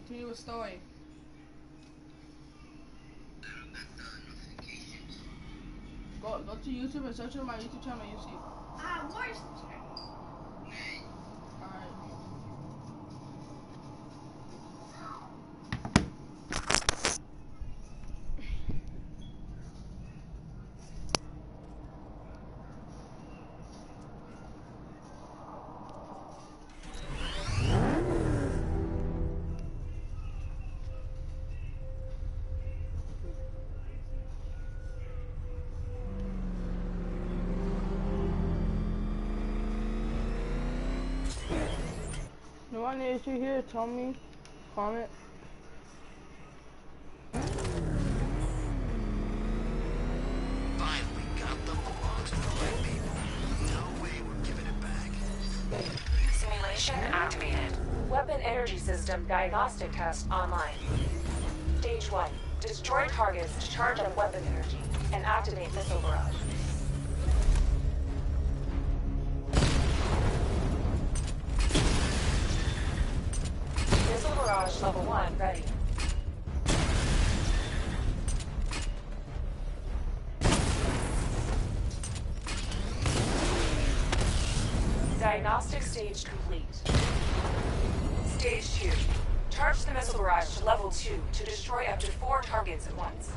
continue with story. Go to YouTube and search on my YouTube channel. You see. Where's Alright. No one is you here, tell me. Comment. Finally got the belongs to the right people. No way we're giving it back. Simulation activated. Weapon energy system diagnostic test online. Stage 1. Destroy targets to charge up weapon energy and activate missile barrage. Missile barrage level 1 ready. Diagnostic stage complete. Stage 2. Charge the missile barrage to level 2 to destroy up to 4 targets at once.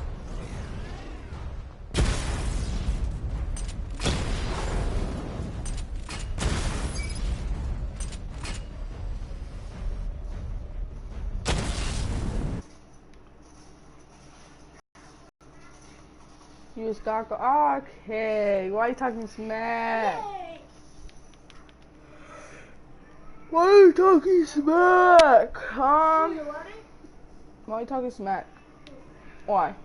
You just got okay. Why are you talking smack? Why are you talking smack? Why are you talking smack? Why?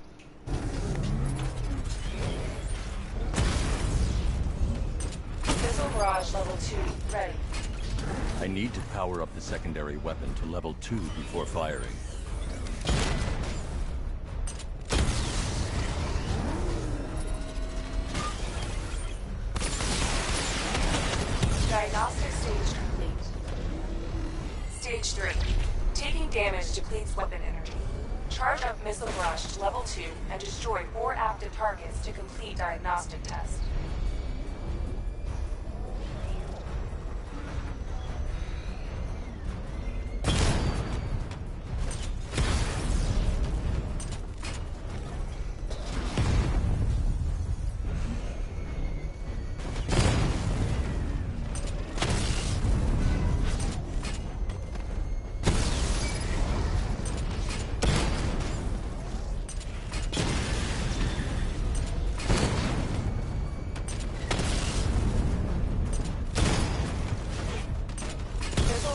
Missile barrage level 2 ready. I need to power up the secondary weapon to level 2 before firing. Diagnostic stage complete. Stage 3. Taking damage depletes weapon energy. Charge up missile barrage to level 2 and destroy 4 active targets to complete diagnostic test.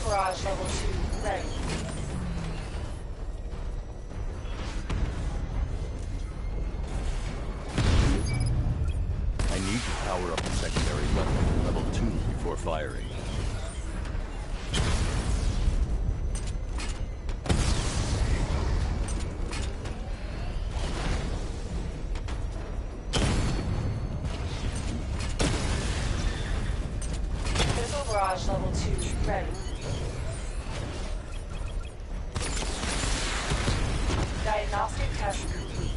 Barrage level 2 ready. I need to power up the secondary weapon to level 2 before firing. Missile barrage level 2 ready. Diagnostic test complete.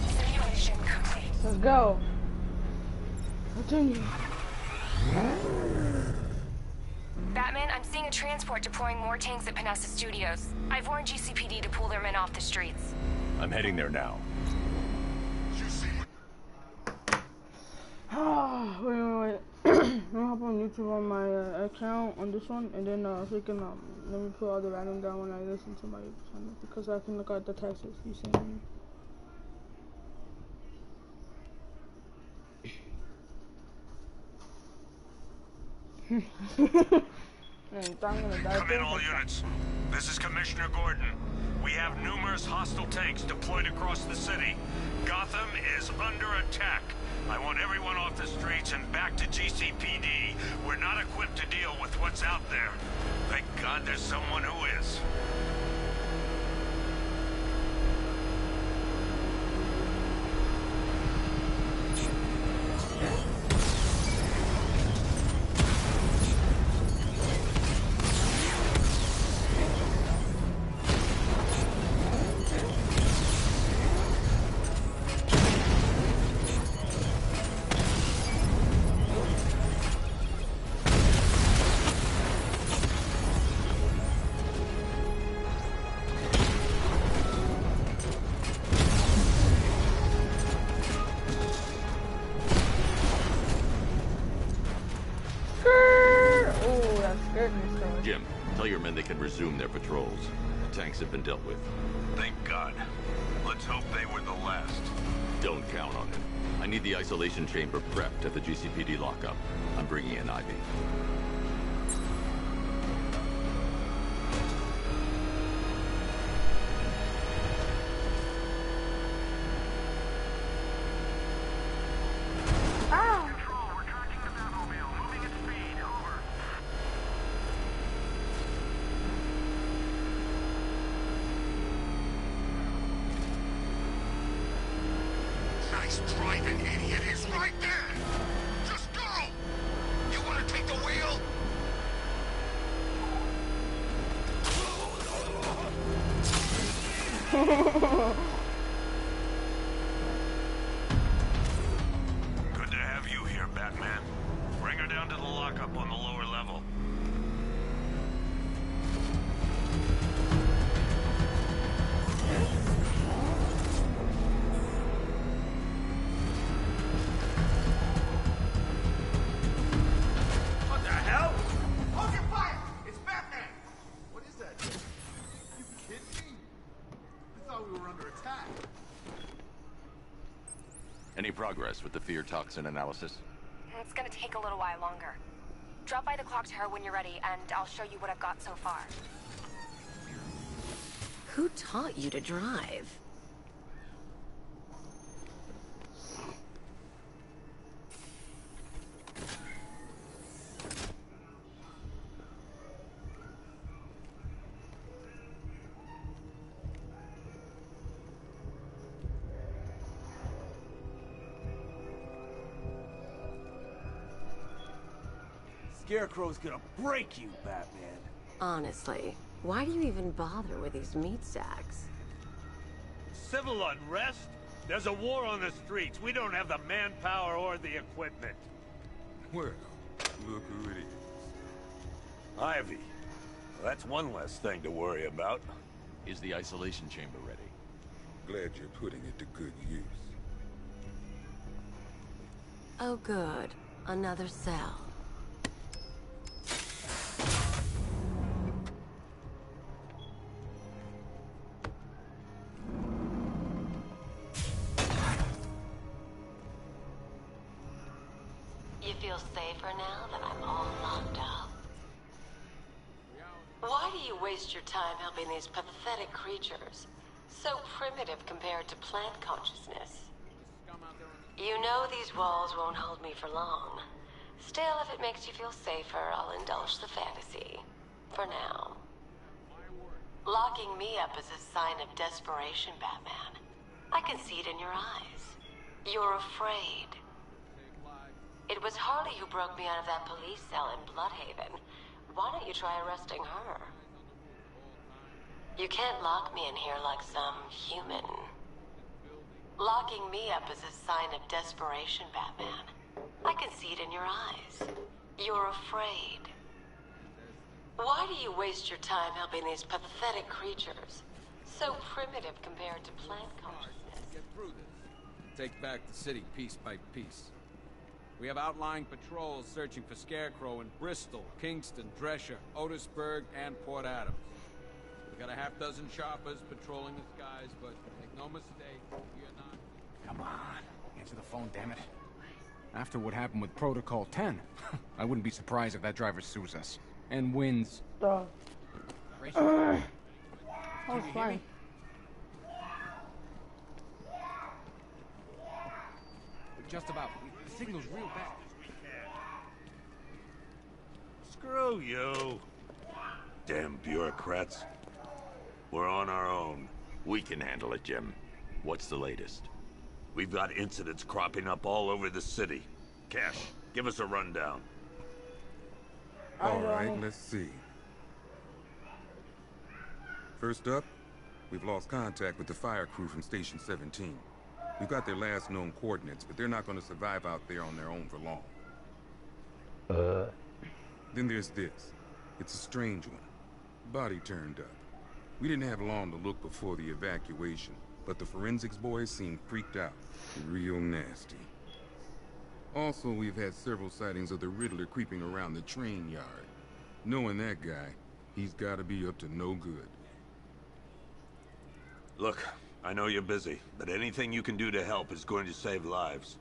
Simulation complete. Let's go. Continue. Batman, I'm seeing a transport deploying more tanks at Panessa Studios. I've warned GCPD to pull their men off the streets. I'm heading there now. Wait. Let me hop on YouTube on my account on this one, and then so you can let me put all the random down when I listen to my YouTube channel, because I can look at the texts you send me. Come in, all units. This is Commissioner Gordon. We have numerous hostile tanks deployed across the city. Gotham is under attack. I want everyone off the streets and back to GCPD. We're not equipped to deal with what's out there. Thank God there's someone who is. determined they can resume their patrols. The tanks have been dealt with. Thank God. Let's hope they were the last. Don't count on it. I need the isolation chamber prepped at the GCPD lockup. I'm bringing in Ivy. Nice driving, idiot. It's right there. Just go. You want to take the wheel? Good to have you here, Batman. Bring her down to the lockup on the lower level. What the hell? Hold your fire! It's Batman! What is that thing? You kidding me? I thought we were under attack. Any progress with the fear toxin analysis? It's gonna take a little while longer. Drop by the clock tower when you're ready, and I'll show you what I've got so far. Who taught you to drive? Scarecrow's gonna break you, Batman. Honestly, why do you even bother with these meat sacks? Civil unrest? There's a war on the streets. We don't have the manpower or the equipment. Well, look who it is. Ivy. Well, that's one less thing to worry about. Is the isolation chamber ready? Glad you're putting it to good use. Oh good, another cell. You feel safer now that I'm all locked up? Why do you waste your time helping these pathetic creatures? So primitive compared to plant consciousness. You know these walls won't hold me for long. Still, if it makes you feel safer, I'll indulge the fantasy. For now. Locking me up is a sign of desperation, Batman. I can see it in your eyes. You're afraid. It was Harley who broke me out of that police cell in Bloodhaven. Why don't you try arresting her? You can't lock me in here like some human. Locking me up is a sign of desperation, Batman. I can see it in your eyes. You're afraid. Why do you waste your time helping these pathetic creatures? So primitive compared to plant consciousness. Get through this. Take back the city piece by piece. We have outlying patrols searching for Scarecrow in Bristol, Kingston, Drescher, Otisburg, and Port Adams. We got a half dozen choppers patrolling the skies, but make no mistake, we are not... Come on. Answer the phone, damn it. After what happened with Protocol 10, I wouldn't be surprised if that driver sues us. And wins. That was fine. Just about. The signal's real bad. Screw you. Damn bureaucrats. We're on our own. We can handle it, Jim. What's the latest? We've got incidents cropping up all over the city. Cash, give us a rundown. All right, let's see. First up, we've lost contact with the fire crew from Station 17. We've got their last known coordinates, but they're not going to survive out there on their own for long. Then there's this. It's a strange one. Body turned up. We didn't have long to look before the evacuation, but the forensics boys seemed freaked out. Real nasty. Also, we've had several sightings of the Riddler creeping around the train yard. Knowing that guy, He's gotta be up to no good. Look, I know you're busy, but anything you can do to help is going to save lives.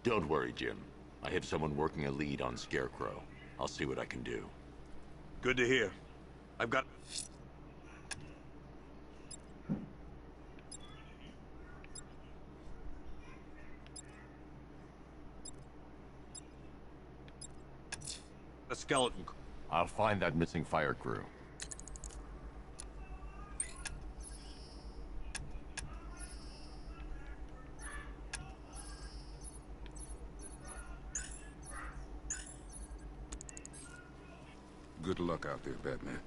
Don't worry, Jim. I have someone working a lead on Scarecrow. I'll see what I can do. Good to hear. I've got... a skeleton. I'll find that missing fire crew. Good luck out there, Batman.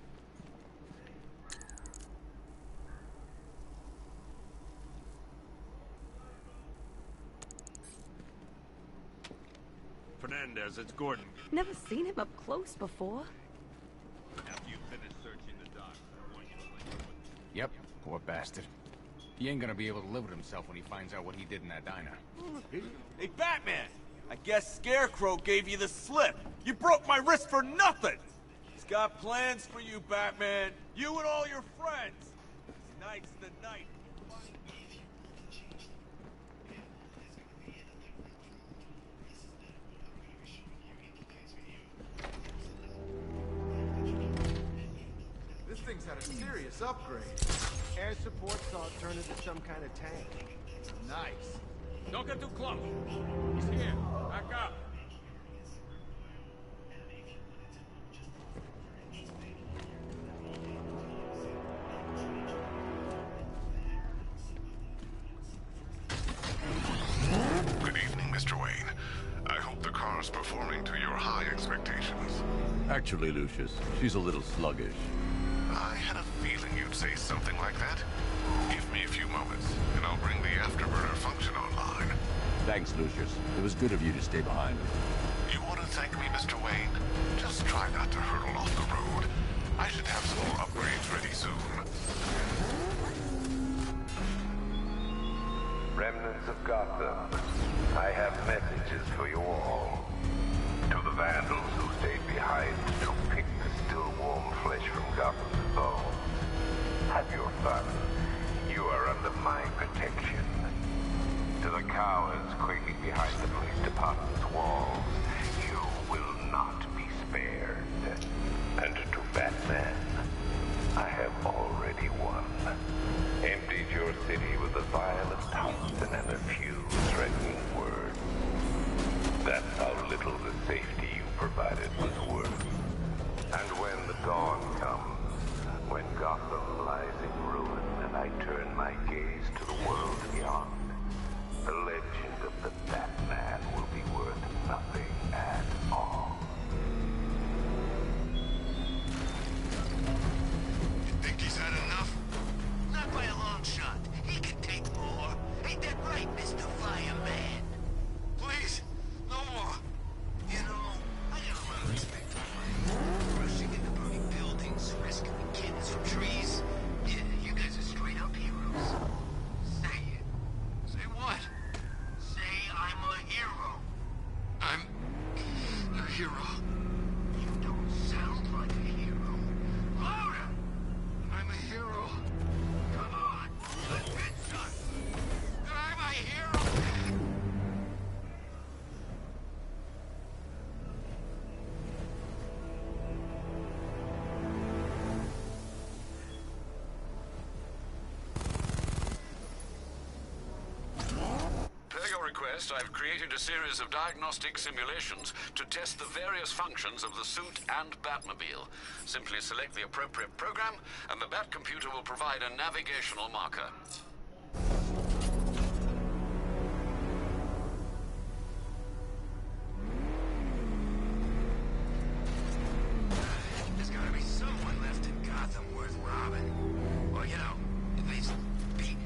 Fernandez, it's Gordon. Never seen him up close before. After you finish searching the dock, I want you to link up with... Yep, poor bastard. He ain't gonna be able to live with himself when he finds out what he did in that diner. Hey, Batman! I guess Scarecrow gave you the slip. You broke my wrist for nothing! He's got plans for you, Batman. You and all your friends. Tonight's the night. This thing's had a serious upgrade. Air support saw it turn into some kind of tank. Nice. Don't get too close. He's here. Back up. Good evening, Mr. Wayne. I hope the car's performing to your high expectations. Actually, Lucius, she's a little sluggish. I had a feeling you'd say something like that. Give me a few moments, and I'll bring the afterburner function online. Thanks, Lucius. It was good of you to stay behind. You want to thank me, Mr. Wayne? Just try not to hurtle off the road. I should have some more upgrades ready soon. Remnants of Gotham, I have messages for you all. To the vandals who stayed behind to pick the still warm flesh from Gotham's bones. Have your fun. You are under my protection. To the cowards quaking behind the police department's walls, you will not be spared. And to Batman, I have already won. Emptied your city with a violent taunt and a few threatening words. That's how little the safety you provided was worth. And when the dawn comes, when Gotham lies in ruin and I turn my gaze to the world beyond, the legend of the Batman will be worth nothing at all. You think he's had enough? Not by a long shot. He can take more. Ain't that right, Mr. Fireman? Please, no more. You know, I got a lot of respect for fire. Rushing into burning buildings, rescuing kittens from trees. Yeah, you guys are straight up heroes. Say it. Say what? Say I'm a hero. I'm a hero. You don't sound like a hero. Louder! I'm a hero. Come on, let's get done. I'm a hero. Per your request, I've created a series of diagnostic simulations to test the various functions of the suit and Batmobile. Simply select the appropriate program, and the Bat computer will provide a navigational marker. There's gotta be someone left in Gotham worth robbing. Or, you know, at least beating.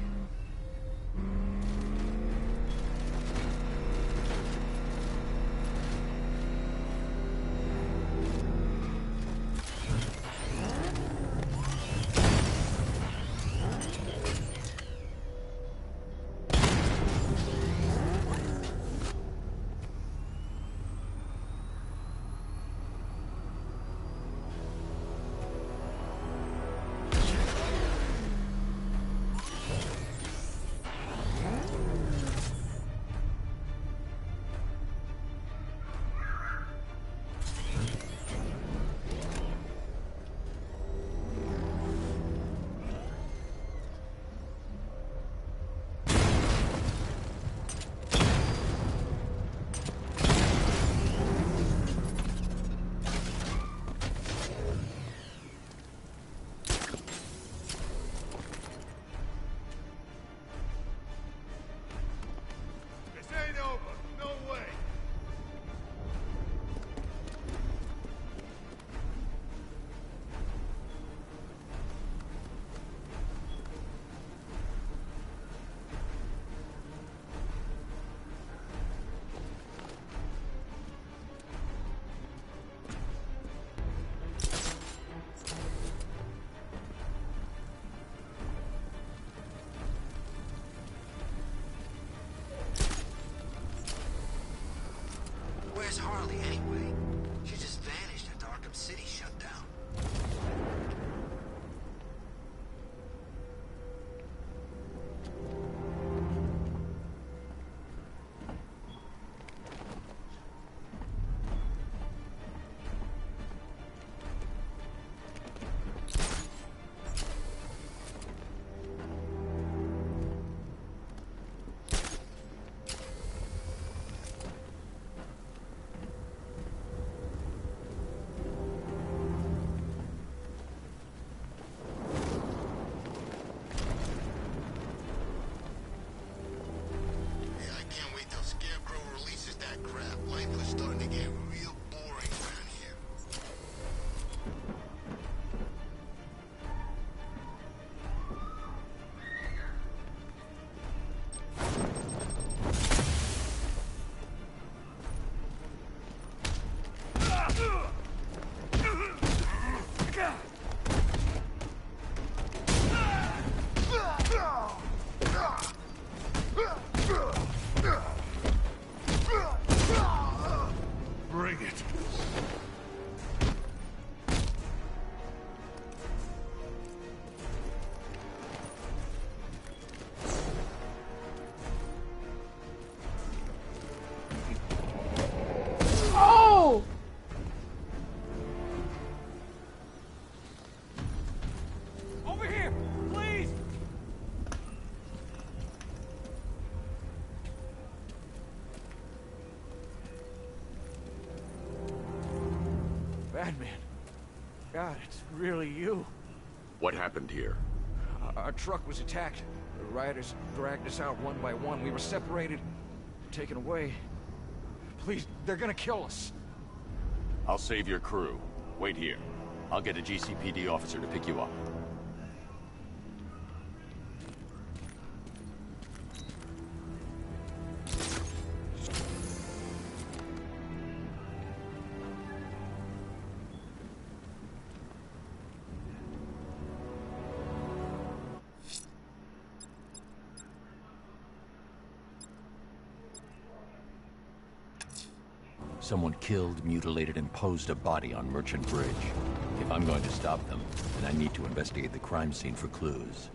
Over here! Please! Batman. God, it's really you. What happened here? Our truck was attacked. The rioters dragged us out one by one. We were separated, taken away. Please, they're gonna kill us. I'll save your crew. Wait here. I'll get a GCPD officer to pick you up. Someone killed, mutilated, and posed a body on Merchant Bridge. If I'm going to stop them, then I need to investigate the crime scene for clues.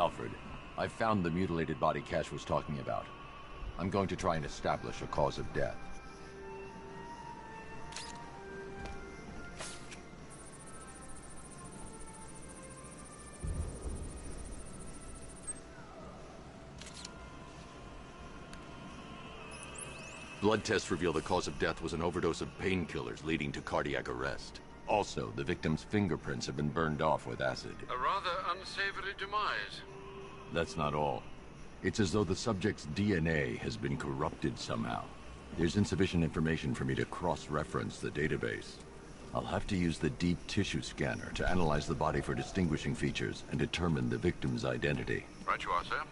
Alfred, I found the mutilated body Cash was talking about. I'm going to try and establish a cause of death. Blood tests reveal the cause of death was an overdose of painkillers leading to cardiac arrest. Also, the victim's fingerprints have been burned off with acid. A rather unsavory demise. That's not all. It's as though the subject's DNA has been corrupted somehow. There's insufficient information for me to cross-reference the database. I'll have to use the deep tissue scanner to analyze the body for distinguishing features and determine the victim's identity. Right you are, sir.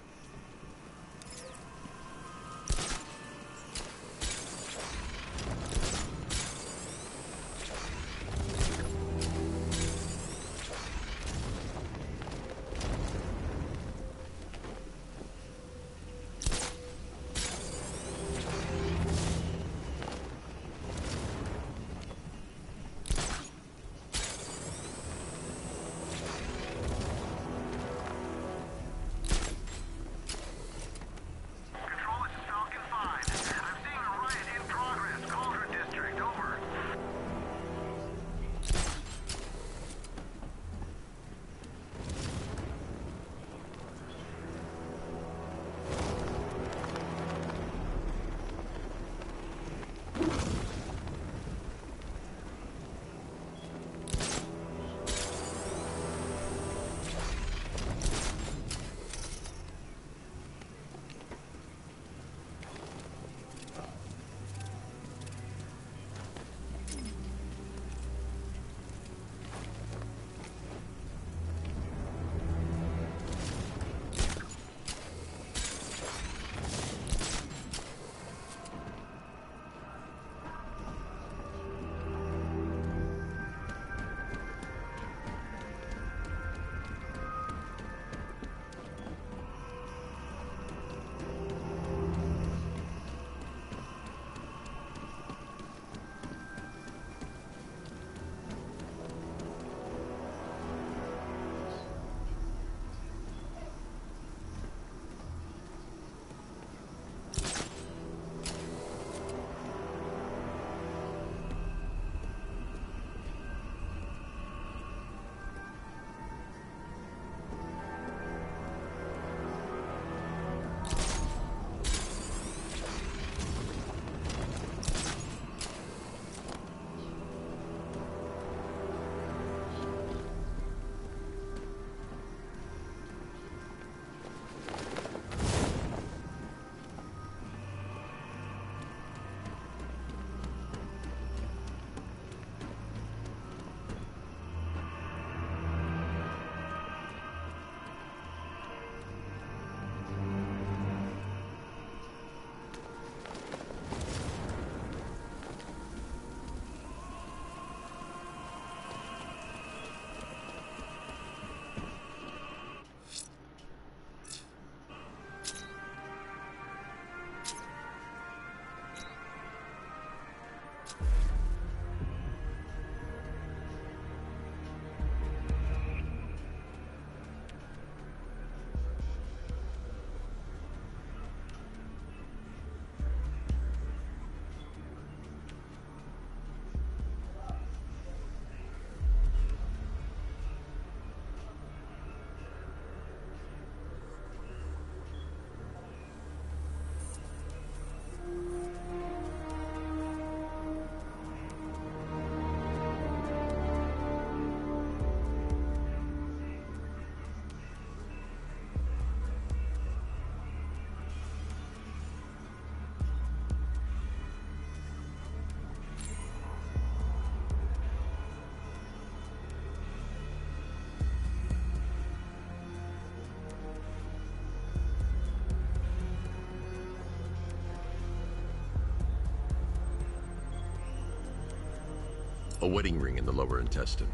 A wedding ring in the lower intestine.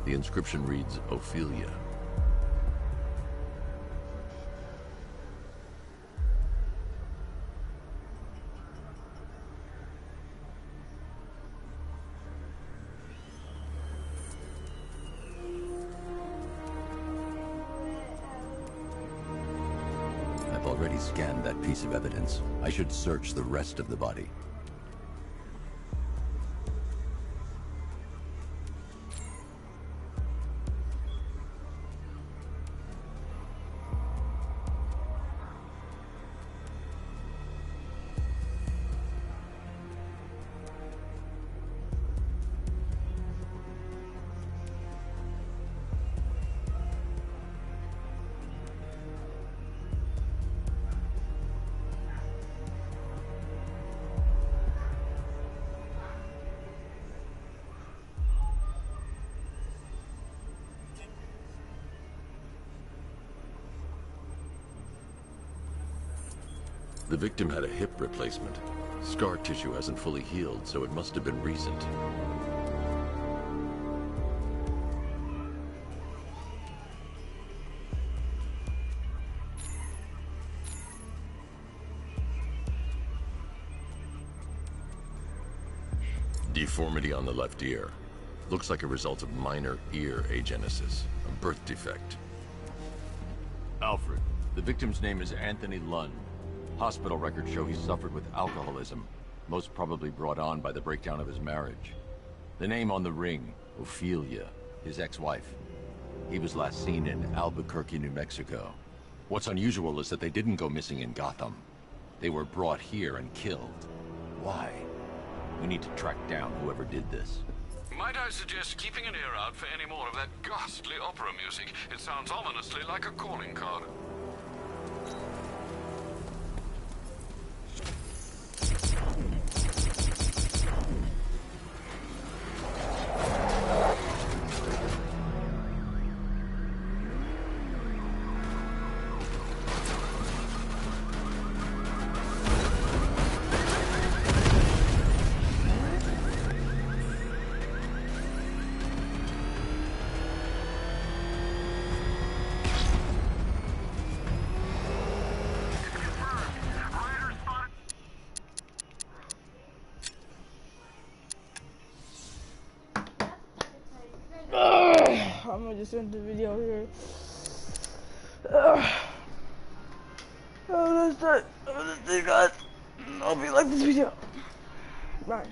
The inscription reads, Ophelia. I've already scanned that piece of evidence. I should search the rest of the body. The victim had a hip replacement. Scar tissue hasn't fully healed, so it must have been recent. Deformity on the left ear. Looks like a result of minor ear agenesis, a birth defect. Alfred, the victim's name is Anthony Lund. Hospital records show he suffered with alcoholism, most probably brought on by the breakdown of his marriage. The name on the ring, Ophelia, his ex-wife. He was last seen in Albuquerque, New Mexico. What's unusual is that they didn't go missing in Gotham. They were brought here and killed. Why? We need to track down whoever did this. Might I suggest keeping an ear out for any more of that ghastly opera music? It sounds ominously like a calling card. I'm gonna just end the video here. That's it, guys. I hope you like this video. Bye.